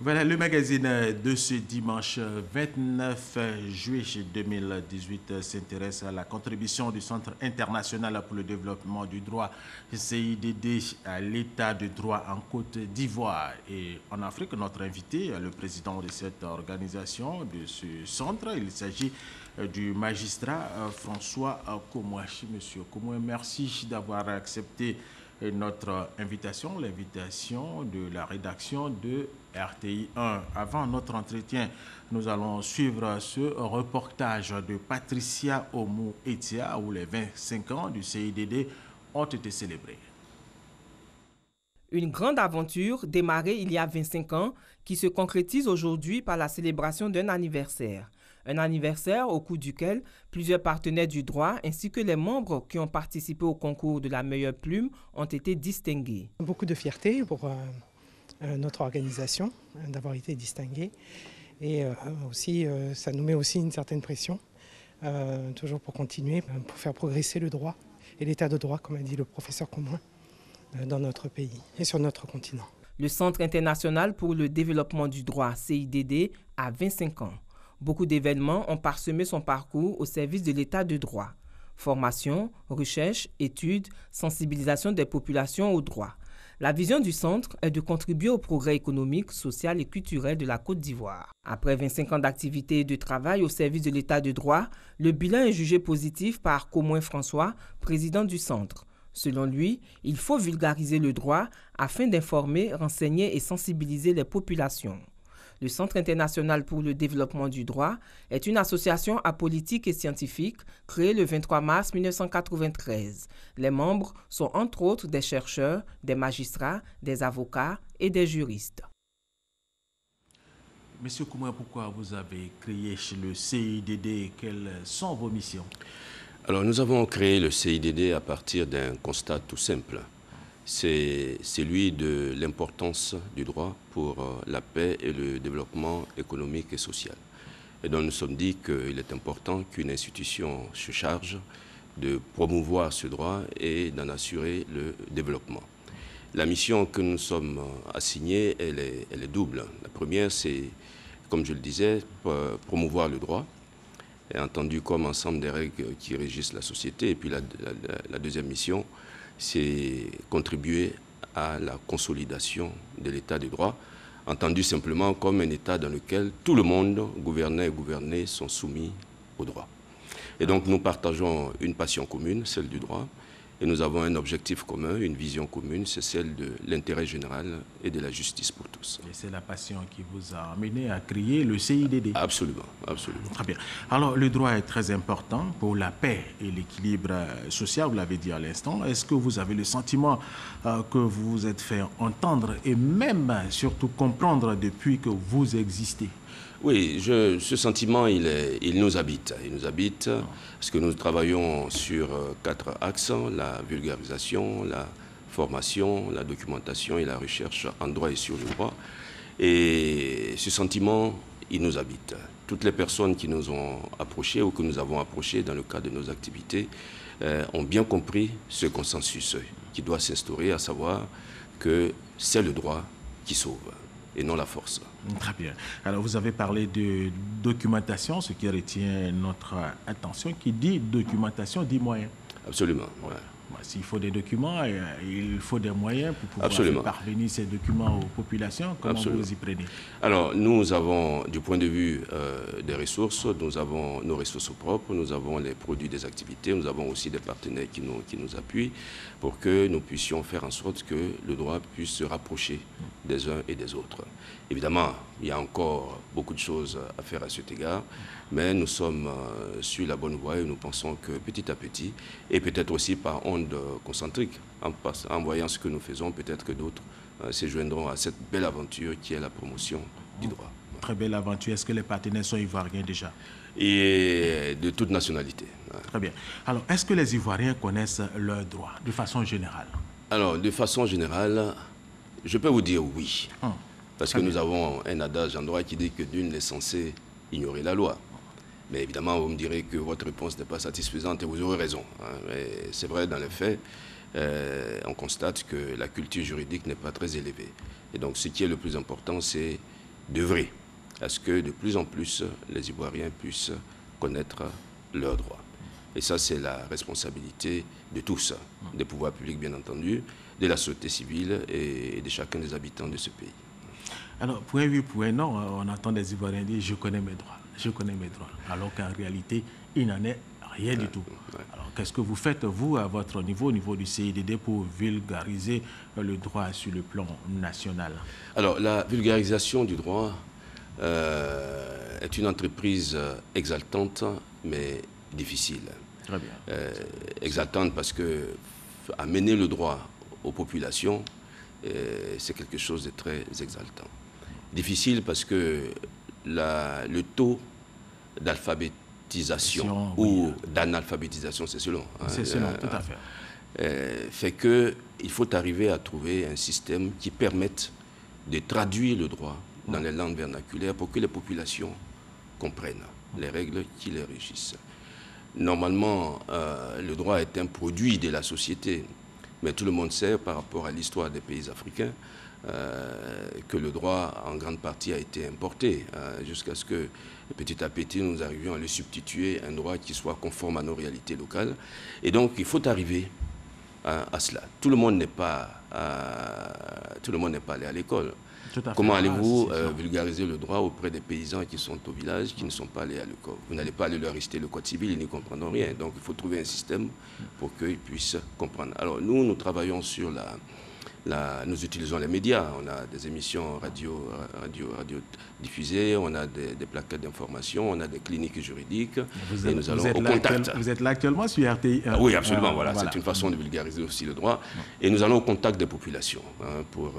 Voilà le magazine de ce dimanche 29 juillet 2018 s'intéresse à la contribution du Centre international pour le développement du droit CIDD à l'état de droit en Côte d'Ivoire et en Afrique. Notre invité, le président de cette organisation, de ce centre, il s'agit du magistrat François Komouachi. Monsieur Komouachi, merci d'avoir accepté notre invitation, l'invitation de la rédaction de RTI 1. Avant notre entretien, nous allons suivre ce reportage de Patricia Oumou-Etia où les 25 ans du CIDD ont été célébrés. Une grande aventure démarrée il y a 25 ans qui se concrétise aujourd'hui par la célébration d'un anniversaire. Un anniversaire au cours duquel plusieurs partenaires du droit ainsi que les membres qui ont participé au concours de la meilleure plume ont été distingués. Beaucoup de fierté pour notre organisation d'avoir été distinguée et aussi ça nous met aussi une certaine pression toujours pour continuer, pour faire progresser le droit et l'état de droit, comme a dit le professeur Commun, dans notre pays et sur notre continent. Le Centre international pour le développement du droit, CIDD, a 25 ans. Beaucoup d'événements ont parsemé son parcours au service de l'état de droit. Formation, recherche, études, sensibilisation des populations au droit. La vision du centre est de contribuer au progrès économique, social et culturel de la Côte d'Ivoire. Après 25 ans d'activité et de travail au service de l'état de droit, le bilan est jugé positif par Komouachi François, président du centre. Selon lui, il faut vulgariser le droit afin d'informer, renseigner et sensibiliser les populations. Le Centre international pour le développement du droit est une association apolitique et scientifique créée le 23 mars 1993. Les membres sont entre autres des chercheurs, des magistrats, des avocats et des juristes. Monsieur Komouachi, pourquoi vous avez créé le CIDD? Quelles sont vos missions? Alors, nous avons créé le CIDD à partir d'un constat tout simple. C'est celui de l'importance du droit pour la paix et le développement économique et social. Et donc, nous nous sommes dit qu'il est important qu'une institution se charge de promouvoir ce droit et d'en assurer le développement. La mission que nous sommes assignés, elle est double. La première, c'est, comme je le disais, promouvoir le droit, et entendu comme ensemble des règles qui régissent la société. Et puis la deuxième mission, c'est contribuer à la consolidation de l'état de droit, entendu simplement comme un état dans lequel tout le monde, gouverné et gouverné, sont soumis au droit. Et donc nous partageons une passion commune, celle du droit, et nous avons un objectif commun, une vision commune, c'est celle de l'intérêt général et de la justice pour tous. Et c'est la passion qui vous a amené à créer le CIDD? Absolument, absolument. Très bien. Alors, le droit est très important pour la paix et l'équilibre social, vous l'avez dit à l'instant. Est-ce que vous avez le sentiment que vous vous êtes fait entendre et même, surtout, comprendre depuis que vous existez? Oui, ce sentiment, il nous habite. Il nous habite parce que nous travaillons sur 4 axes, la vulgarisation, la formation, la documentation et la recherche en droit et sur le droit. Et ce sentiment, il nous habite. Toutes les personnes qui nous ont approchés ou que nous avons approchés dans le cadre de nos activités ont bien compris ce consensus qui doit s'instaurer, à savoir que c'est le droit qui sauve et non la force. Très bien. Alors, vous avez parlé de documentation, ce qui retient notre attention. Qui dit documentation dit moyens. Absolument. Ouais. S'il faut des documents, il faut des moyens pour pouvoir faire parvenir ces documents aux populations. Comment vous y prenez? Alors, nous avons, du point de vue des ressources, nous avons nos ressources propres, nous avons les produits des activités, nous avons aussi des partenaires qui nous appuient pour que nous puissions faire en sorte que le droit puisse se rapprocher des uns et des autres. Évidemment, il y a encore beaucoup de choses à faire à cet égard, mais nous sommes sur la bonne voie et nous pensons que petit à petit, et peut-être aussi par onde concentrique, en voyant ce que nous faisons, peut-être que d'autres se joindront à cette belle aventure qui est la promotion du droit. Très belle aventure. Est-ce que les partenaires sont ivoiriens déjà? Et de toute nationalité. Très bien. Alors, est-ce que les Ivoiriens connaissent leurs droits de façon générale? Alors, de façon générale, je peux vous dire oui. Parce que nous avons un adage en droit qui dit que nul n'est censé ignorer la loi. Mais évidemment, vous me direz que votre réponse n'est pas satisfaisante et vous aurez raison. Mais c'est vrai, dans les faits, on constate que la culture juridique n'est pas très élevée. Et donc, ce qui est le plus important, c'est d'œuvrer à ce que de plus en plus les Ivoiriens puissent connaître leurs droits. Et ça, c'est la responsabilité de tous, des pouvoirs publics bien entendu, de la société civile et de chacun des habitants de ce pays. Alors, point oui, point non, on entend des Ivoiriens dire « je connais mes droits », alors qu'en réalité, il n'en est rien du tout. Alors, qu'est-ce que vous faites, vous, à votre niveau, au niveau du CIDD, pour vulgariser le droit sur le plan national? Alors, la vulgarisation du droit est une entreprise exaltante, mais difficile. Très bien. Exaltante parce que amener le droit aux populations, c'est quelque chose de très exaltant. Difficile parce que le taux d'alphabétisation ou d'analphabétisation, c'est selon. C'est selon, tout à fait. Fait qu'il faut arriver à trouver un système qui permette de traduire le droit dans les langues vernaculaires pour que les populations comprennent les règles qui les régissent. Normalement, le droit est un produit de la société, mais tout le monde sait, par rapport à l'histoire des pays africains, que le droit, en grande partie, a été importé, jusqu'à ce que, petit à petit, nous arrivions à le substituer un droit qui soit conforme à nos réalités locales. Et donc, il faut arriver à cela. Tout le monde n'est pas allé à l'école. Comment allez-vous vulgariser le droit auprès des paysans qui sont au village, qui ne sont pas allés à l'école? Vous n'allez pas aller leur réciter le code civil, ils n'y comprendront rien. Donc il faut trouver un système pour qu'ils puissent comprendre. Alors nous travaillons sur nous utilisons les médias. On a des émissions radio diffusées, on a des plaquettes d'information, on a des cliniques juridiques. Et nous allons au contact. Vous êtes là actuellement sur RTI. Oui, absolument. Voilà. C'est une façon de vulgariser aussi le droit. Et nous allons au contact des populations pour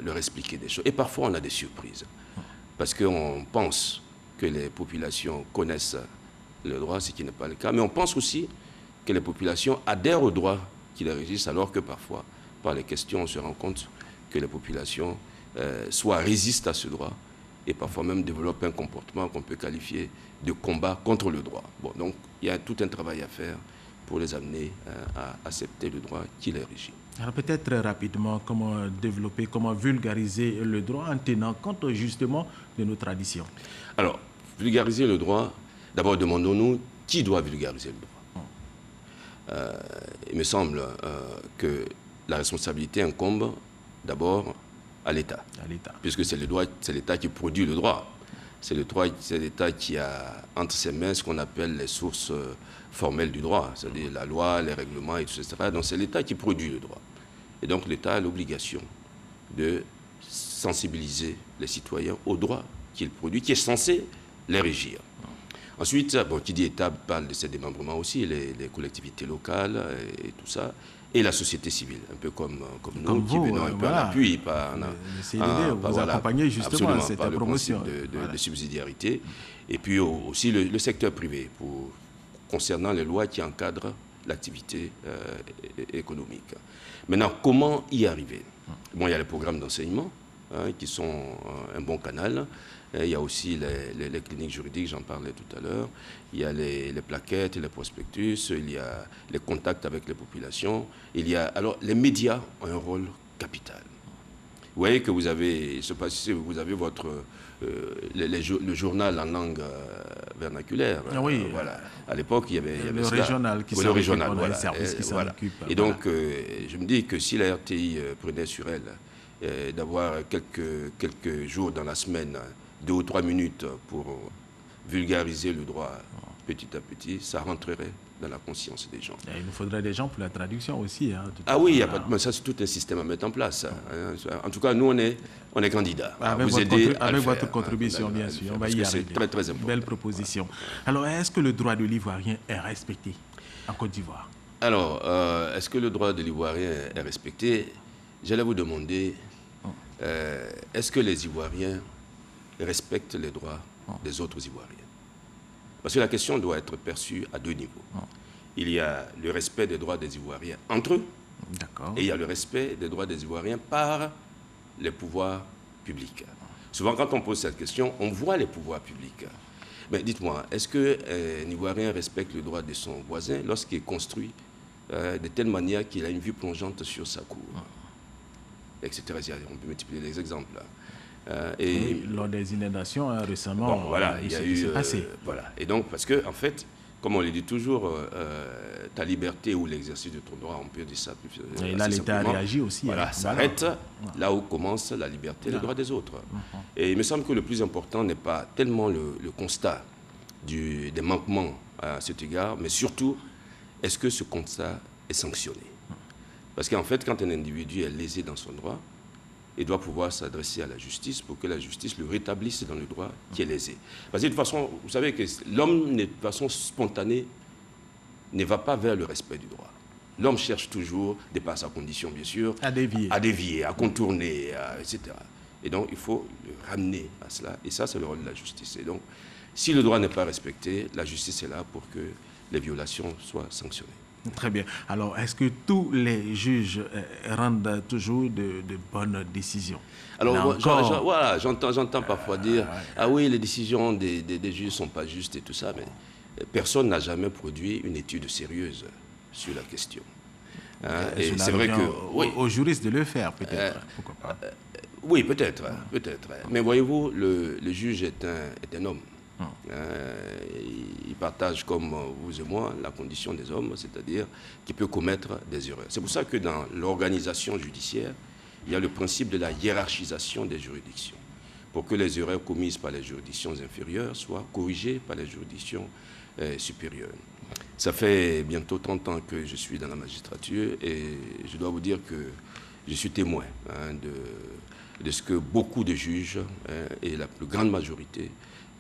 leur expliquer des choses. Et parfois, on a des surprises. Parce qu'on pense que les populations connaissent le droit, ce qui n'est pas le cas. Mais on pense aussi que les populations adhèrent au droit qui les régissent, alors que parfois, par les questions, on se rend compte que les populations soit résistent à ce droit et parfois même développent un comportement qu'on peut qualifier de combat contre le droit. Bon, donc, il y a tout un travail à faire pour les amener à accepter le droit qui les régit. Alors peut-être très rapidement, comment développer, comment vulgariser le droit en tenant compte justement de nos traditions? Alors, vulgariser le droit, d'abord demandons-nous qui doit vulgariser le droit. Il me semble que la responsabilité incombe d'abord à l'État, puisque c'est l'État qui produit le droit. C'est l'État qui a entre ses mains ce qu'on appelle les sources formelles du droit, c'est-à-dire la loi, les règlements, etc. Donc c'est l'État qui produit le droit. Et donc l'État a l'obligation de sensibiliser les citoyens au droit qu'il produit, qui est censé les régir. Ensuite, qui dit État parle de ses démembrements aussi, les collectivités locales et tout ça, et la société civile, un peu comme nous, qui venons un peu en appui par cette promotion de subsidiarité, et puis aussi le secteur privé, concernant les lois qui encadrent l'activité économique. Maintenant, comment y arriver? Bon, il y a les programmes d'enseignement qui sont un bon canal. Il y a aussi les cliniques juridiques, j'en parlais tout à l'heure. Il y a les plaquettes, les prospectus, il y a les contacts avec les populations. Alors, les médias ont un rôle capital. Vous voyez que vous avez, je ne sais pas si vous avez le journal en langue vernaculaire. Oui. Voilà. À l'époque, il y avait le régional qui s'en occupe, voilà. Service qui s'en occupe. Et donc, je me dis que si la RTI prenait sur elle d'avoir quelques jours dans la semaine, 2 ou 3 minutes pour vulgariser le droit petit à petit, ça rentrerait dans la conscience des gens. Et il nous faudrait des gens pour la traduction aussi. Oui, y a pas mais ça c'est tout un système à mettre en place. En tout cas, nous on est candidats. Avec votre contribution, bien sûr. On va y arriver. C'est très très important. Belle proposition. Alors, est-ce que le droit de l'Ivoirien est respecté en Côte d'Ivoire? Alors, est-ce que le droit de l'Ivoirien est respecté? J'allais vous demander, est-ce que les Ivoiriens respectent les droits des autres Ivoiriens? Parce que la question doit être perçue à 2 niveaux. Il y a le respect des droits des Ivoiriens entre eux, et il y a le respect des droits des Ivoiriens par les pouvoirs publics. Souvent, quand on pose cette question, on voit les pouvoirs publics. Mais dites-moi, est-ce qu'un Ivoirien respecte le droit de son voisin lorsqu'il construit de telle manière qu'il a une vue plongeante sur sa cour, etc. On peut multiplier les exemples. Oui, lors des inondations récemment, bon, voilà, il y a eu passé. Voilà. Et donc, parce que en fait, comme on le dit toujours, ta liberté ou l'exercice de ton droit, on peut dire ça plus et là, l'État a réagi aussi. Voilà, s'arrête là où commence la liberté et le droit des autres. Et il me semble que le plus important n'est pas tellement le constat des manquements à cet égard, mais surtout, est-ce que ce constat est sanctionné? Parce qu'en fait, quand un individu est lésé dans son droit, il doit pouvoir s'adresser à la justice pour que la justice le rétablisse dans le droit qui est lésé. Parce que de toute façon, vous savez que l'homme, de façon spontanée, ne va pas vers le respect du droit. L'homme cherche toujours, de par sa condition bien sûr, à dévier, à contourner, etc. Et donc, il faut le ramener à cela. Et ça, c'est le rôle de la justice. Et donc, si le droit n'est pas respecté, la justice est là pour que les violations soient sanctionnées. Très bien. Alors, est-ce que tous les juges rendent toujours de bonnes décisions? Alors, voilà, j'entends parfois dire « Ah oui, les décisions des juges ne sont pas justes et tout ça », mais personne n'a jamais produit une étude sérieuse sur la question. Et c'est vrai que... aux juristes de le faire, peut-être. Pourquoi pas? Oui, peut-être. Mais voyez-vous, le juge est un homme. Il partage comme vous et moi la condition des hommes, c'est-à-dire qu'il peut commettre des erreurs. C'est pour ça que dans l'organisation judiciaire, il y a le principe de la hiérarchisation des juridictions, pour que les erreurs commises par les juridictions inférieures soient corrigées par les juridictions supérieures. Ça fait bientôt 30 ans que je suis dans la magistrature et je dois vous dire que je suis témoin de ce que beaucoup de juges, et la plus grande majorité,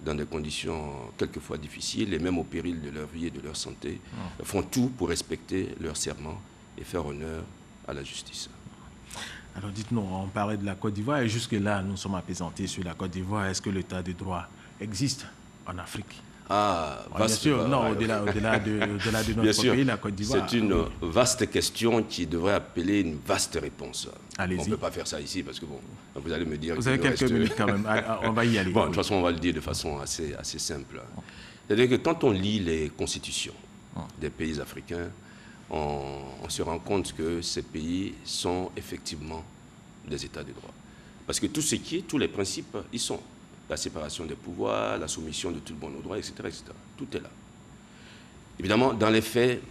dans des conditions quelquefois difficiles et même au péril de leur vie et de leur santé, font tout pour respecter leur serment et faire honneur à la justice. Alors dites-nous, on parlait de la Côte d'Ivoire et jusque-là, nous sommes apaisantés sur la Côte d'Ivoire. Est-ce que l'état de droit existe en Afrique? Bien sûr, non, au-delà de notre pays, la Côte d'Ivoire. C'est une vaste question qui devrait appeler une vaste réponse. Allez-y. On ne peut pas faire ça ici parce que, bon, vous allez me dire... Vous avez quelques minutes quand même, on va y aller. Bon, de toute façon, on va le dire de façon assez simple. C'est-à-dire que quand on lit les constitutions des pays africains, on se rend compte que ces pays sont effectivement des États de droit. Parce que tout ce qui est, tous les principes, ils sont. La séparation des pouvoirs, la soumission de tout le monde au droit, etc., etc. Tout est là. Évidemment, dans les faits,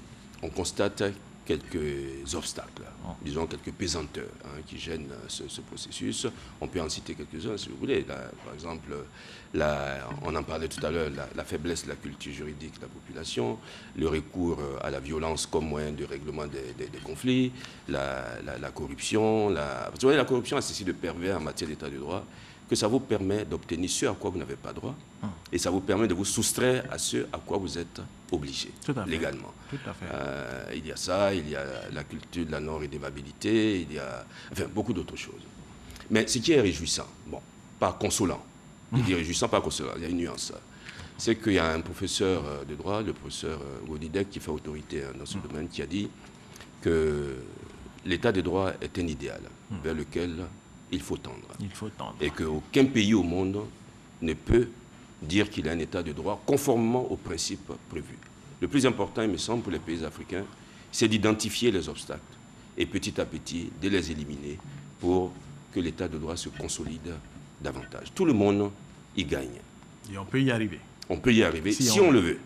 on constate quelques obstacles, disons quelques pesanteurs qui gênent ce processus. On peut en citer quelques-uns si vous voulez. Là, par exemple, on en parlait tout à l'heure, la faiblesse de la culture juridique de la population, le recours à la violence comme moyen de règlement des conflits, la corruption. Vous voyez, la corruption a ceci de pervers en matière d'état de droit, que ça vous permet d'obtenir ce à quoi vous n'avez pas droit et ça vous permet de vous soustraire à ce à quoi vous êtes obligé légalement. Tout à fait. Il y a ça, il y a la culture de la non-rédévabilité, il y a beaucoup d'autres choses. Mais ce qui est réjouissant, bon, pas consolant, je dis réjouissant, pas consolant, il y a une nuance, c'est qu'il y a un professeur de droit, le professeur Godidek, qui fait autorité dans ce domaine, qui a dit que l'état de droit est un idéal vers lequel il faut tendre. Et qu'aucun pays au monde ne peut dire qu'il a un état de droit conformément aux principes prévus. Le plus important, il me semble, pour les pays africains, c'est d'identifier les obstacles et petit à petit de les éliminer pour que l'état de droit se consolide davantage. Tout le monde y gagne. Et on peut y arriver. On peut y arriver si on le veut.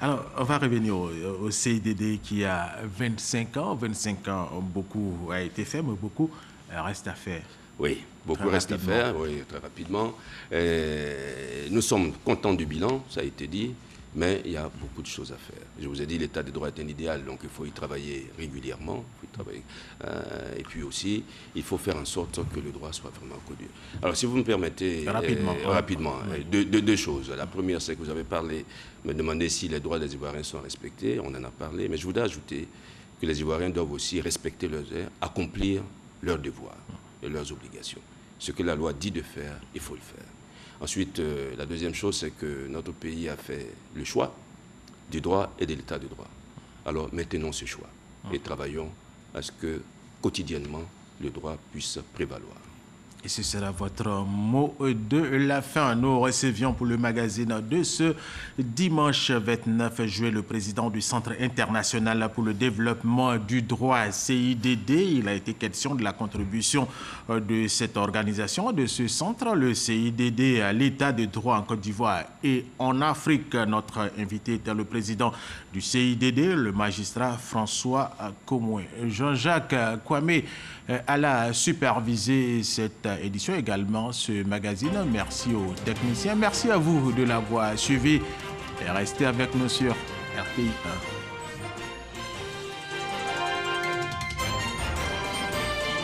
Alors, on va revenir au CIDD qui a 25 ans. 25 ans, beaucoup a été fait, mais beaucoup reste à faire. Oui, beaucoup reste à faire, oui, très rapidement. Nous sommes contents du bilan, ça a été dit, mais il y a beaucoup de choses à faire. Je vous ai dit, l'état de droit est un idéal, donc il faut y travailler régulièrement. Et puis aussi, il faut faire en sorte que le droit soit vraiment connu. Alors, si vous me permettez, rapidement, deux choses. La première, c'est que vous avez me demandé si les droits des Ivoiriens sont respectés. On en a parlé, mais je voudrais ajouter que les Ivoiriens doivent aussi respecter leurs droits, accomplir leurs devoirs et leurs obligations. Ce que la loi dit de faire, il faut le faire. Ensuite, la deuxième chose, c'est que notre pays a fait le choix du droit et de l'état de droit. Alors, maintenons ce choix et travaillons à ce que, quotidiennement, le droit puisse prévaloir. Et ce sera votre mot de la fin. Nous recevions pour le magazine de ce dimanche 29 juillet le président du Centre international pour le développement du droit CIDD. Il a été question de la contribution de cette organisation, de ce centre, le CIDD, à l'état de droit en Côte d'Ivoire et en Afrique. Notre invité était le président du CIDD, le magistrat François Komoué. Jean-Jacques Kwame a supervisé cette édition, également ce magazine. Merci aux techniciens. Merci à vous de l'avoir suivi et restez avec nous sur RTI 1.